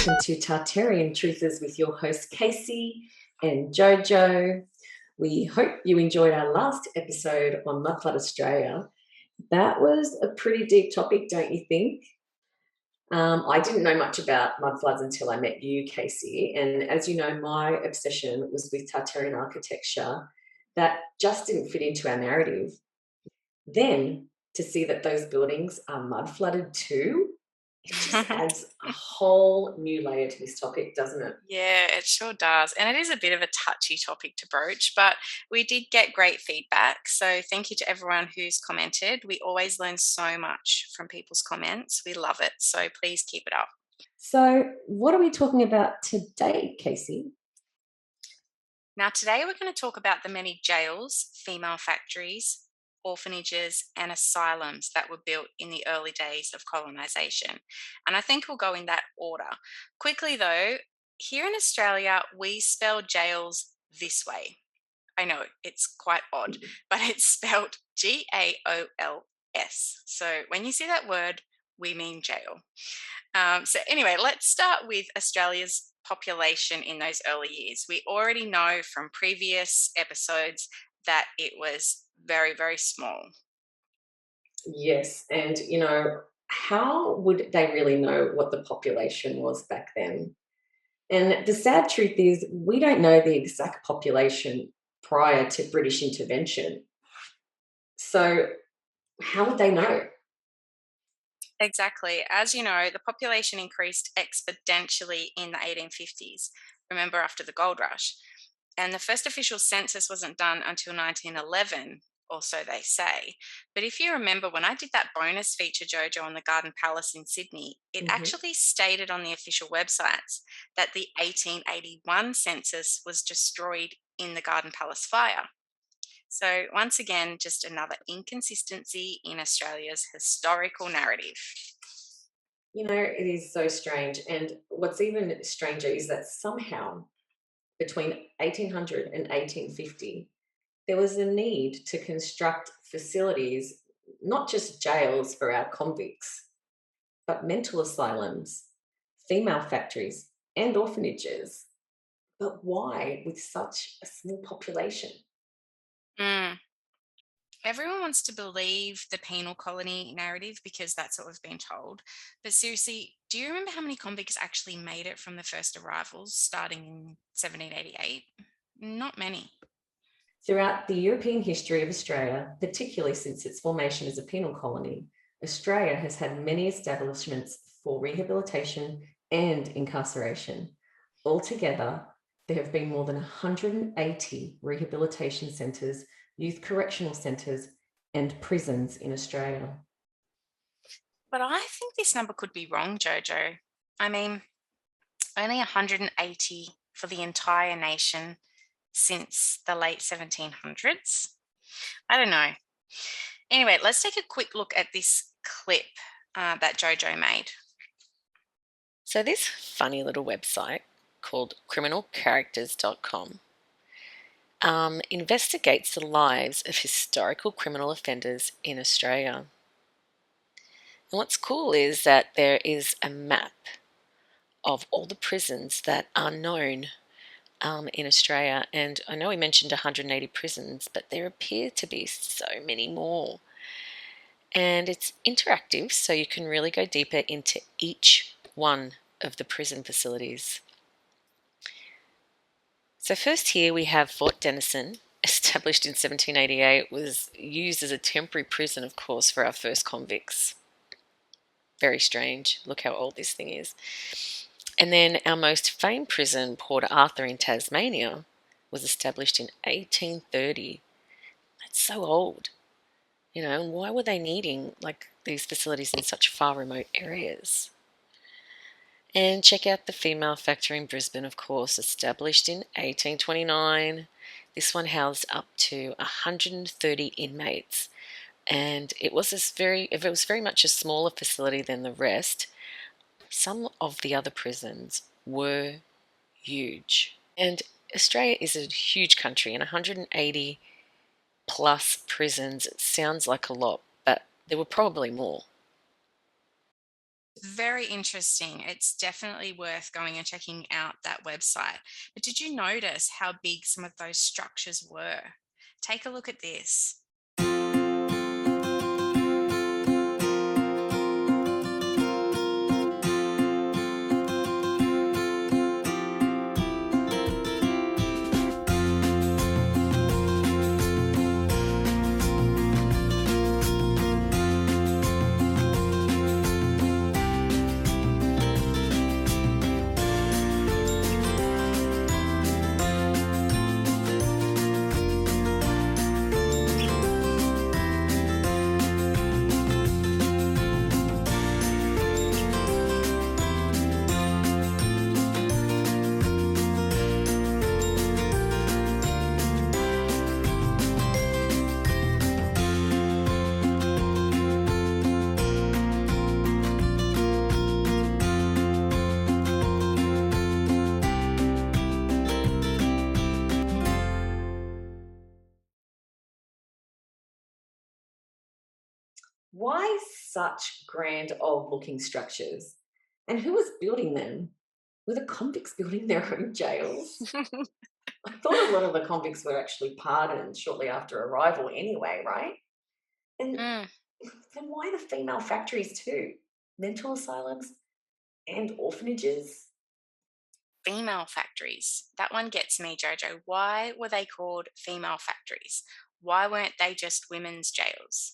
welcome to Tartarian Truthers with your hosts Casey and JoJo. We hope you enjoyed our last episode on Mudflood Australia. That was a pretty deep topic, don't you think? I didn't know much about mudfloods until I met you, Casey. And as you know, my obsession was with Tartarian architecture that just didn't fit into our narrative. Then to see that those buildings are mud flooded too, it just adds a whole new layer to this topic, doesn't it? Yeah, it sure does. And it is a bit of a touchy topic to broach, but we did get great feedback. So thank you to everyone who's commented. We always learn so much from people's comments. We love it. So please keep it up. So, what are we talking about today, Casey? Now, today we're going to talk about the many jails, female factories, orphanages, and asylums that were built in the early days of colonisation. And I think we'll go in that order. Quickly, though, here in Australia, we spell jails this way. I know it's quite odd, but it's spelled Gaols. So when you see that word, we mean jail. So anyway, let's start with Australia's population in those early years. We already know from previous episodes that it was very, very small. Yes, and how would they really know what the population was back then? And the sad truth is, we don't know the exact population prior to British intervention. So, how would they know? Exactly. As you know, the population increased exponentially in the 1850s, remember, after the gold rush. And the first official census wasn't done until 1911, or so they say. But if you remember, when I did that bonus feature, JoJo, on the Garden Palace in Sydney, it Mhm. actually stated on the official websites that the 1881 census was destroyed in the Garden Palace fire. So, once again, just another inconsistency in Australia's historical narrative. It is so strange. And what's even stranger is that somehow between 1800 and 1850, there was a need to construct facilities, not just jails for our convicts, but mental asylums, female factories, and orphanages. But why with such a small population? Mm. Everyone wants to believe the penal colony narrative because that's what we've been told. But seriously, do you remember how many convicts actually made it from the first arrivals starting in 1788? Not many. Throughout the European history of Australia, particularly since its formation as a penal colony, Australia has had many establishments for rehabilitation and incarceration. Altogether, there have been more than 180 rehabilitation centres, youth correctional centres, and prisons in Australia. But I think this number could be wrong, Jojo. I mean, only 180 for the entire nation since the late 1700s. I don't know. Anyway, let's take a quick look at this clip that Jojo made. So this funny little website called criminalcharacters.com investigates the lives of historical criminal offenders in Australia. And what's cool is that there is a map of all the prisons that are known in Australia. And I know we mentioned 180 prisons, but there appear to be so many more. And it's interactive, so you can really go deeper into each one of the prison facilities. So first here we have Fort Denison, established in 1788, was used as a temporary prison, of course, for our first convicts. Very strange. Look how old this thing is. And then our most famed prison, Port Arthur in Tasmania, was established in 1830. That's so old. And why were they needing these facilities in such far remote areas? And check out the female factory in Brisbane, of course, established in 1829. This one housed up to 130 inmates, and it was very much a smaller facility than the rest. Some of the other prisons were huge. And Australia is a huge country, and 180 plus prisons sounds like a lot, but there were probably more. Very interesting. It's definitely worth going and checking out that website. But did you notice how big some of those structures were? Take a look at this. Why such grand old looking structures? And who was building them? Were the convicts building their own jails? I thought a lot of the convicts were actually pardoned shortly after arrival anyway, right? And Mm, then why the female factories too? Mental asylums and orphanages? Female factories. That one gets me, Jojo. Why were they called female factories? Why weren't they just women's jails?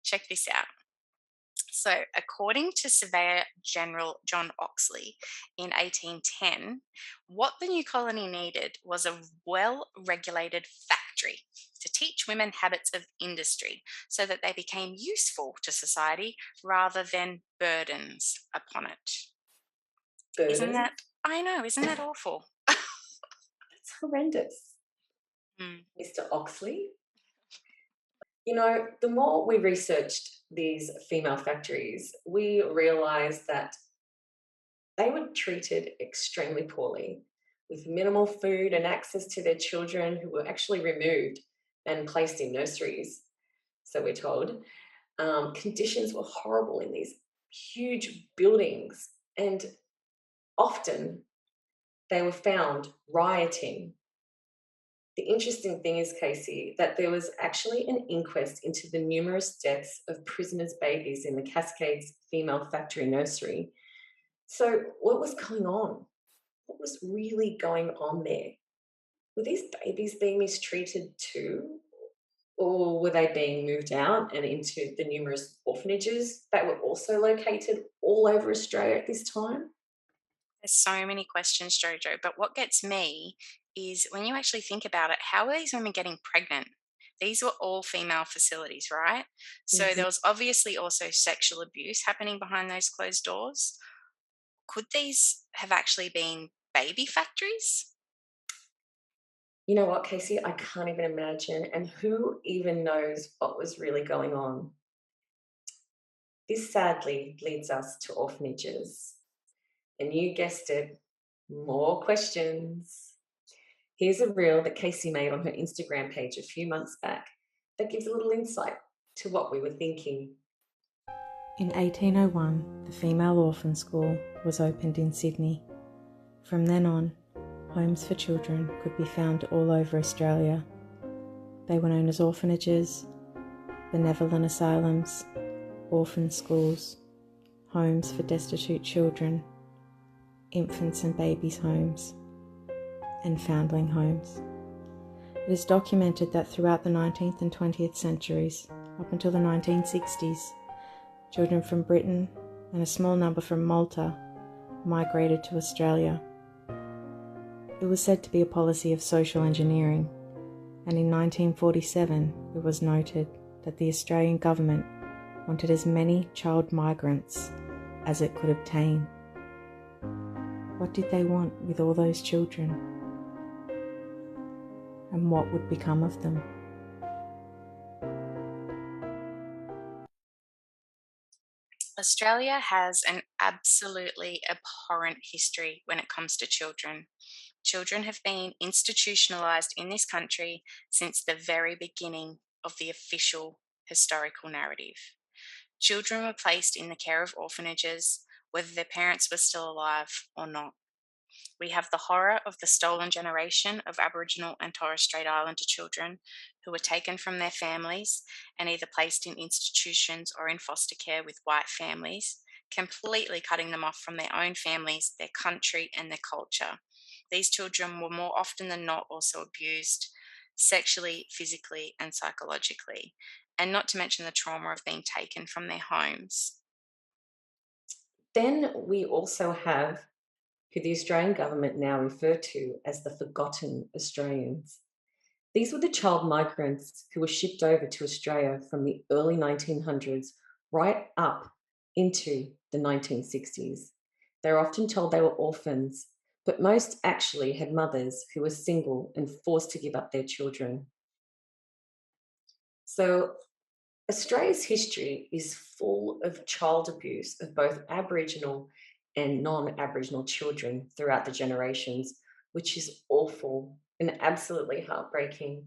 Check this out. So, according to Surveyor General John Oxley in 1810, what the new colony needed was a well regulated factory to teach women habits of industry so that they became useful to society rather than burdens upon it. Isn't Burden? that, I know, isn't that awful? It's horrendous. Mm, Mr. Oxley? You know, the more we researched these female factories, we realised that they were treated extremely poorly, with minimal food and access to their children who were actually removed and placed in nurseries, so we're told. Conditions were horrible in these huge buildings, and often they were found rioting. The interesting thing is, Casey, that there was actually an inquest into the numerous deaths of prisoners' babies in the Cascades Female Factory Nursery. So, what was going on? What was really going on there? Were these babies being mistreated too? Or were they being moved out and into the numerous orphanages that were also located all over Australia at this time? there's so many questions, Jojo. But what gets me is when you actually think about it, how are these women getting pregnant? These were all female facilities, right? So Mhm. there was obviously also sexual abuse happening behind those closed doors. Could these have actually been baby factories? You know what, Casey? I can't even imagine. And who even knows what was really going on? This sadly leads us to orphanages. And you guessed it, more questions. Here's a reel that Casey made on her Instagram page a few months back that gives a little insight to what we were thinking. In 1801, the Female Orphan School was opened in Sydney. From then on, homes for children could be found all over Australia. They were known as orphanages, benevolent asylums, orphan schools, homes for destitute children, infants and babies' homes, and foundling homes. It is documented that throughout the 19th and 20th centuries, up until the 1960s, children from Britain and a small number from Malta migrated to Australia. It was said to be a policy of social engineering, and in 1947 it was noted that the Australian government wanted as many child migrants as it could obtain. What did they want with all those children? And what would become of them? Australia has an absolutely abhorrent history when it comes to children. Children have been institutionalised in this country since the very beginning of the official historical narrative. Children were placed in the care of orphanages, whether their parents were still alive or not. We have the horror of the stolen generation of Aboriginal and Torres Strait Islander children who were taken from their families and either placed in institutions or in foster care with white families, completely cutting them off from their own families, their country, and their culture. These children were more often than not also abused sexually, physically, and psychologically, and not to mention the trauma of being taken from their homes. Then we also have who the Australian government now refer to as the forgotten Australians. These were the child migrants who were shipped over to Australia from the early 1900s right up into the 1960s. They're often told they were orphans, but most actually had mothers who were single and forced to give up their children. So, Australia's history is full of child abuse of both Aboriginal and non Aboriginal children throughout the generations, which is awful and absolutely heartbreaking.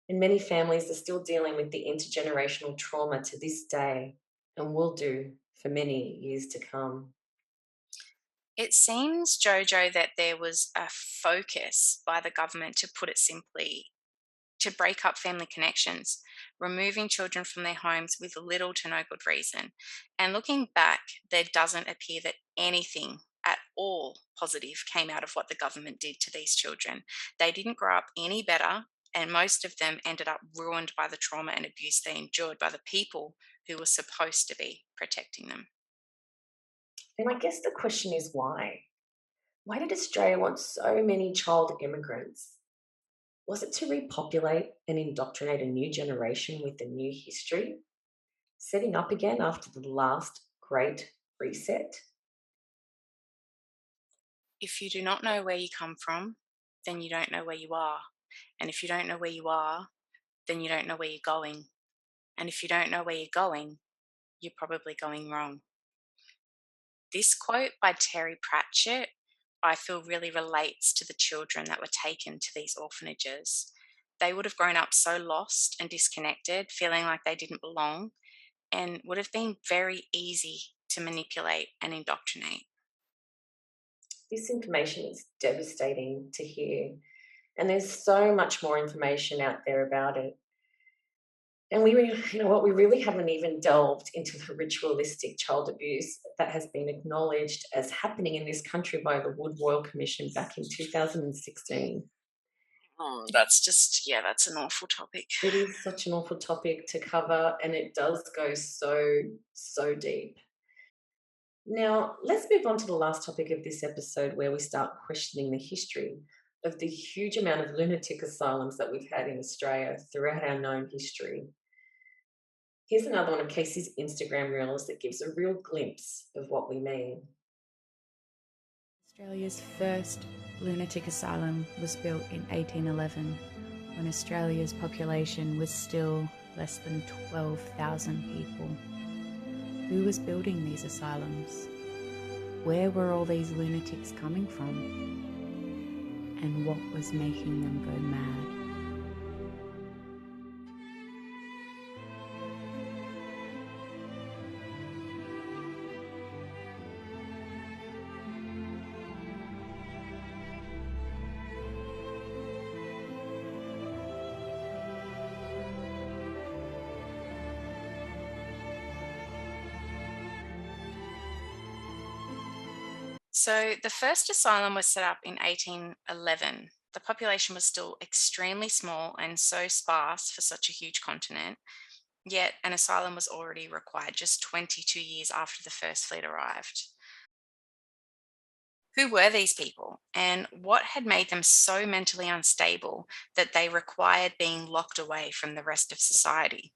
And many families are still dealing with the intergenerational trauma to this day and will do for many years to come. It seems, Jojo, that there was a focus by the government, to put it simply, to break up family connections, removing children from their homes with little to no good reason. And looking back, there doesn't appear that anything at all positive came out of what the government did to these children. They didn't grow up any better, and most of them ended up ruined by the trauma and abuse they endured by the people who were supposed to be protecting them. And I guess the question is why? Why did Australia want so many child immigrants? Was it to repopulate and indoctrinate a new generation with a new history? Setting up again after the last great reset? If you do not know where you come from, then you don't know where you are. And if you don't know where you are, then you don't know where you're going. And if you don't know where you're going, you're probably going wrong. This quote by Terry Pratchett, I feel, really relates to the children that were taken to these orphanages. They would have grown up so lost and disconnected, feeling like they didn't belong, and would have been very easy to manipulate and indoctrinate. This information is devastating to hear, and there's so much more information out there about it. And we really haven't even delved into the ritualistic child abuse that has been acknowledged as happening in this country by the Wood Royal Commission back in 2016. That's an awful topic. It is such an awful topic to cover, and it does go so deep. Now, let's move on to the last topic of this episode, where we start questioning the history of the huge amount of lunatic asylums that we've had in Australia throughout our known history. Here's another one of Casey's Instagram reels that gives a real glimpse of what we mean. Australia's first lunatic asylum was built in 1811, when Australia's population was still less than 12,000 people. Who was building these asylums? Where were all these lunatics coming from? And what was making them go mad? So the first asylum was set up in 1811. The population was still extremely small and so sparse for such a huge continent, yet an asylum was already required just 22 years after the first fleet arrived. Who were these people, and what had made them so mentally unstable that they required being locked away from the rest of society?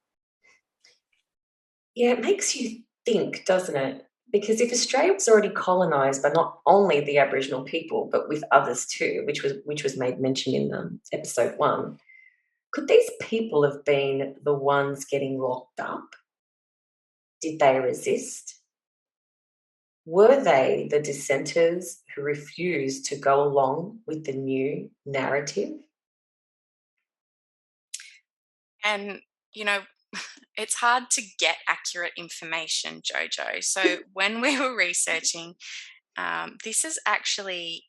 Yeah, it makes you think, doesn't it? Because if Australia was already colonised by not only the Aboriginal people, but with others too, which was made mention in episode 1, could these people have been the ones getting locked up? Did they resist? Were they the dissenters who refused to go along with the new narrative? And, It's hard to get accurate information, JoJo. So when we were researching, this is actually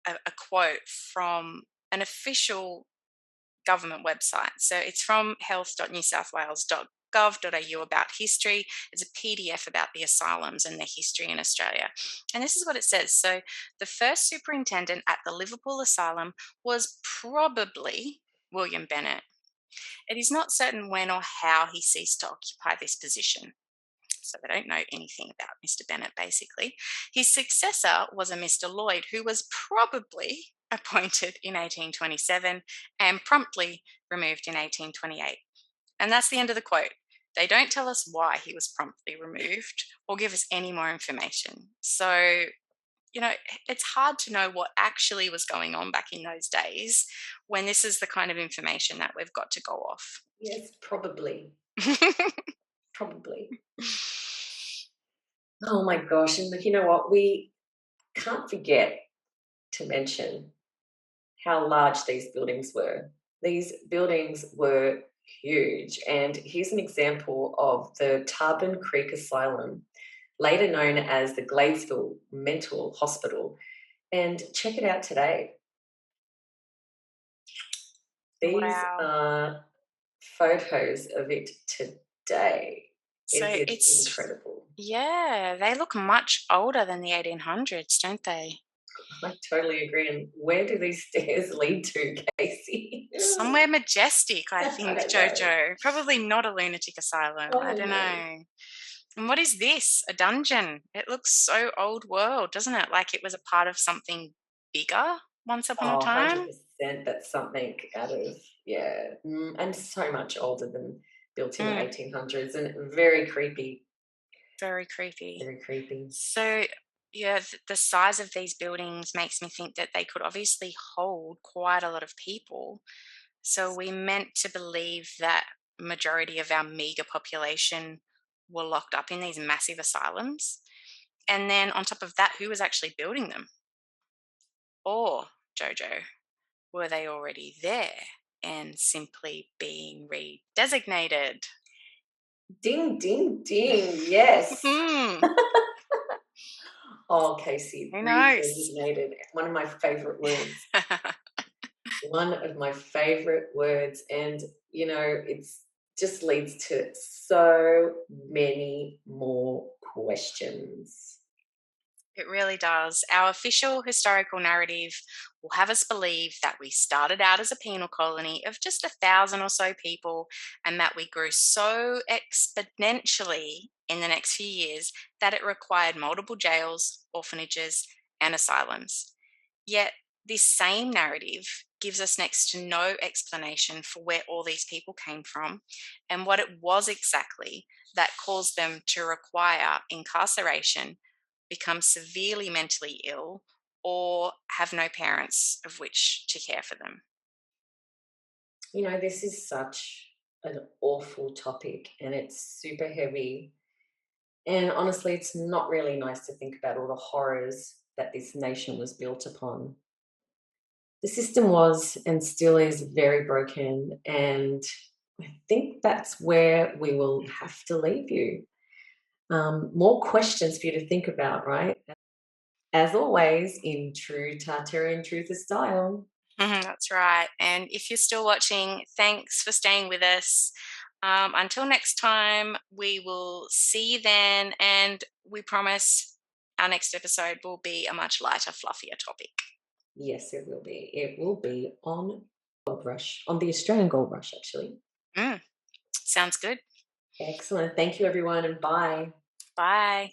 a quote from an official government website. So it's from health.newsouthwales.gov.au about history. It's a PDF about the asylums and their history in Australia. And this is what it says. So the first superintendent at the Liverpool Asylum was probably William Bennett. It is not certain when or how he ceased to occupy this position. So they don't know anything about Mr. Bennett, basically. His successor was a Mr. Lloyd, who was probably appointed in 1827 and promptly removed in 1828. And that's the end of the quote. They don't tell us why he was promptly removed or give us any more information. So, it's hard to know what actually was going on back in those days when this is the kind of information that we've got to go off. Yes, probably. Probably. Oh my gosh. And you know what? We can't forget to mention how large these buildings were. These buildings were huge. And here's an example of the Tarpon Creek Asylum, later known as the Gladesville Mental Hospital. And check it out today. These Wow. are photos of it today. So It's incredible. Yeah, they look much older than the 1800s, don't they? I totally agree. And where do these stairs lead to, Casey? Somewhere majestic, I think, don't know. JoJo. Probably not a lunatic asylum. I don't know. And what is this? A dungeon. It looks so old world, doesn't it? Like it was a part of something bigger once upon a time. 100%. That's something out of, and so much older than built in the 1800s and very creepy. Very creepy. Very creepy. So, yeah, the size of these buildings makes me think that they could obviously hold quite a lot of people. So we meant to believe that majority of our meager population were locked up in these massive asylums. And then on top of that, who was actually building them? Or, JoJo, were they already there and simply being redesignated? Ding, ding, ding. Yes. Hmm. Oh, Casey, Who knows? redesignated. One of my favorite words. One of my favorite words. And, it just leads to so many more questions. It really does. Our official historical narrative will have us believe that we started out as a penal colony of just 1,000 or so people and that we grew so exponentially in the next few years that it required multiple jails, orphanages, and asylums. Yet, this same narrative gives us next to no explanation for where all these people came from and what it was exactly that caused them to require incarceration, become severely mentally ill, or have no parents of which to care for them. This is such an awful topic and it's super heavy. And honestly, it's not really nice to think about all the horrors that this nation was built upon. The system was and still is very broken, and I think that's where we will have to leave you. More questions for you to think about, right? As always, in true Tartarian truther style. That's right. And if you're still watching, thanks for staying with us. Until next time, we will see you then. And we promise our next episode will be a much lighter, fluffier topic. Yes, it will be. It will be on Gold Rush, on the Australian Gold Rush, actually. Sounds good. Excellent. Thank you, everyone, and bye. Bye.